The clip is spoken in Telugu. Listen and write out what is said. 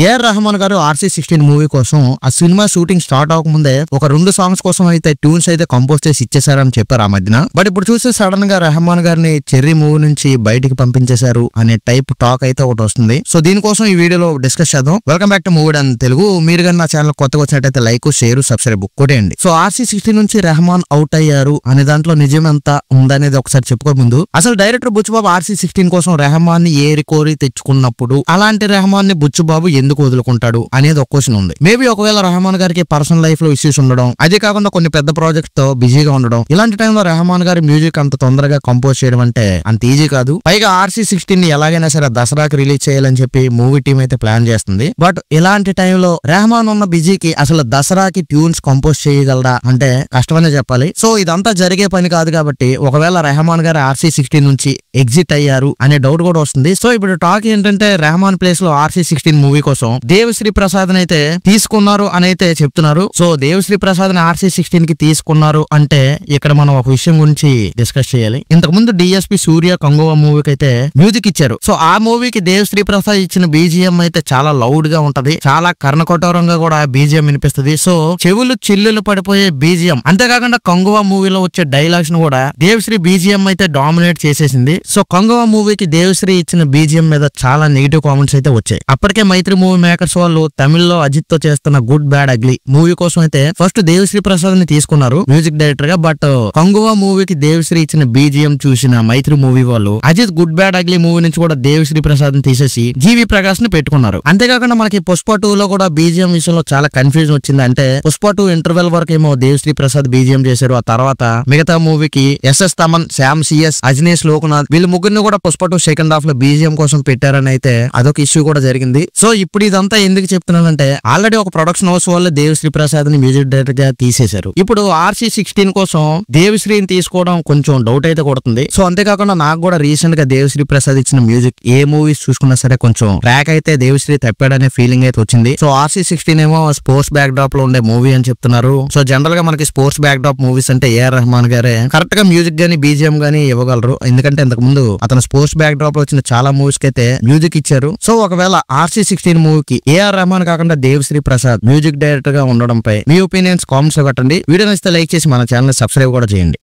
ఏఆర్ రెహమాన్ గారు RC16 మూవీ కోసం ఆ సినిమా షూటింగ్ స్టార్ట్ అవ్వకముందే ఒక 2 సాంగ్స్ కోసం అయితే ట్యూన్స్ అయితే కంపోజ్ చేసి ఇచ్చేసారని చెప్పారు ఆ మధ్యన. బట్ ఇప్పుడు చూస్తే సడన్ గా రెహమాన్ గారిని చెర్రీ మూవీ నుంచి బయటికి పంపించేశారు అనే టైప్ టాక్ అయితే ఒకటి వస్తుంది. సో దీనికోసం ఈ వీడియోలో డిస్కస్ చేద్దాం. Welcome back to movie and Telugu. మీరు కానీ నా ఛానల్ కొత్తగా వచ్చినట్టయితే లైక్, షేర్, సబ్స్క్రైబ్ కొట్టేయండి. సో RC16 నుంచి రెహమాన్ అవుట్ అయ్యారు అనే దాంట్లో నిజం ఎంత ఉందనేది ఒకసారి చెప్పుకో ముందు. అసలు డైరెక్టర్ బుచ్చుబాబు RC16 కోసం రెహమాన్ ని ఏరి కోరి తెచ్చుకున్నప్పుడు అలాంటి రెహమాన్ ని బుచ్చుబాబు ఎందుకు వదులుకుంటాడు అనేది ఒక క్వశ్చన్ ఉంది. మేబీ ఒకవేళ రెహమాన్ గారికి పర్సనల్ లైఫ్ లో ఇష్యూస్ ఉండడం, అదే కాకుండా కొన్ని పెద్ద ప్రాజెక్ట్స్ తో బిజీగా ఉండడం, ఇలాంటి టైంలో రెహమాన్ గారి మ్యూజిక్ అంత తొందరగా కంపోజ్ చేయడం అంటే అంత ఈజీ కాదు. పైగా RC16 ని ఎలాగైనా సరే దసరాకి రిలీజ్ చేయాలని చెప్పి మూవీ టీం అయితే ప్లాన్ చేస్తుంది. బట్ ఇలాంటి టైంలో రెహమాన్ ఉన్న బిజీకి అసలు దసరాకి ట్యూన్స్ కంపోజ్ చేయగలరా అంటే కష్టమనే చెప్పాలి. సో ఇదంతా జరిగే పని కాదు కాబట్టి ఒకవేళ రెహమాన్ గారు RC16 నుంచి ఎగ్జిట్ అయ్యారు అనే డౌట్ కూడా వస్తుంది. సో ఇప్పుడు టాక్ ఏంటంటే రెహమాన్ ప్లేస్ లో RC16 మూవీ కోసం దేవశ్రీ ప్రసాద్ అయితే తీసుకున్నారు అని అయితే చెప్తున్నారు. సో దేవశ్రీ ప్రసాద్ RC16 కి తీసుకున్నారు అంటే ఇక్కడ మనం ఒక విషయం గురించి డిస్కస్ చేయాలి. ఇంతకు ముందు DSP సూర్య కంగువా మూవీకి అయితే మ్యూజిక్ ఇచ్చారు. సో ఆ మూవీకి దేవశ్రీ ప్రసాద్ ఇచ్చిన BGM అయితే చాలా లౌడ్ గా ఉంటది, చాలా కర్ణకఠోరంగా కూడా BGM వినిపిస్తుంది. సో చెవులు చిల్లులు పడిపోయే BGM. అంతేకాకుండా కంగువా మూవీలో వచ్చే డైలాగ్స్ ను కూడా దేవశ్రీ BGM అయితే డామినేట్ చేసేసింది. సో కంగువా మూవీకి దేవశ్రీ ఇచ్చిన BGM మీద చాలా నెగిటివ్ కామెంట్స్ అయితే వచ్చాయి. అప్పటికే మైత్రి మూవీ మేకర్స్ వాళ్ళు తమిళ్లో అజిత్ తో చేస్తున్న గుడ్ బ్యాడ్ అగ్లీ మూవీ కోసం అయితే ఫస్ట్ దేవశ్రీ ప్రసాద్ ని తీసుకున్నారు మ్యూజిక్ డైరెక్టర్ గా. బట్ కంగువా మూవీకి దేవశ్రీ ఇచ్చిన BGM చూసిన మైత్రి మూవీ వాళ్ళు Ajith good bad ugly movie నుంచి కూడా దేవశ్రీ ప్రసాద్ ని తీసేసి జీవి ప్రకాష్ ని పెట్టుకున్నారు. అంతేకాకుండా మనకి పుష్ప 2 లో కూడా BGM విషయంలో చాలా కన్ఫ్యూజన్ వచ్చింది. అంటే పుష్ప 2 ఇంటర్వెల్ వరకు ఏమో దేవశ్రీ ప్రసాద్ BGM చేశారు. ఆ తర్వాత మిగతా మూవీకి SS తమన్, శ్యామ్ CS, అజనీష్ లోకనాథ్ వీళ్ళు ముగ్గురిని కూడా పుష్ప 2 సెకండ్ హాఫ్ లో BGM కోసం పెట్టారని అయితే అదొక ఇష్యూ కూడా జరిగింది. సో ఇప్పుడు ఇదంతా ఎందుకు చెప్తున్నానంటే ఆల్రెడీ ఒక ప్రొడక్షన్ హౌస్ వాళ్ళు దేవశ్రీ ప్రసాద్ ని మ్యూజిక్ డైరెక్టర్ గా తీసేశారు. ఇప్పుడు RC16 కోసం దేవశ్రీని తీసుకోవడం కొంచెం డౌట్ అయితే కొడుతుంది. సో అంతేకాకుండా నాకు కూడా రీసెంట్ గా దేవశ్రీ ప్రసాద్ ఇచ్చిన మ్యూజిక్ ఏ మూవీస్ చూసుకున్నా సరే కొంచెం ట్రాక్ అయితే దేవశ్రీ తప్పాడనే ఫీలింగ్ అయితే వచ్చింది. సో RC16 ఏమో స్పోర్ట్స్ బ్యాక్ డ్రాప్ లో ఉండే మూవీ అని చెప్తున్నారు. సో జనరల్ గా మనకి స్పోర్ట్స్ బ్యాక్ డ్రాప్ మూవీస్ అంటే ఏఆర్ రెహమాన్ గారే కరెక్ట్ గా మ్యూజిక్ గానీ BGM గానీ ఇవ్వగలరు. ఎందుకంటే ఇంతకు ముందు అతను స్పోర్ట్స్ బ్యాక్ డ్రాప్ లో వచ్చిన చాలా మూవీస్ కి అయితే మ్యూజిక్ ఇచ్చారు. సో ఒకవేళ RC16 మూవీకి ఏఆర్ రెహమాన్ కాకుండా దేవశ్రీ ప్రసాద్ మ్యూజిక్ డైరెక్టర్ గా ఉండడంపై మీ ఒపీనియన్స్ కామెంట్స్ లో పెట్టండి. వీడియో నచ్చితే లైక్ చేసి మన ఛానల్ సబ్స్క్రైబ్ కూడా చేయండి.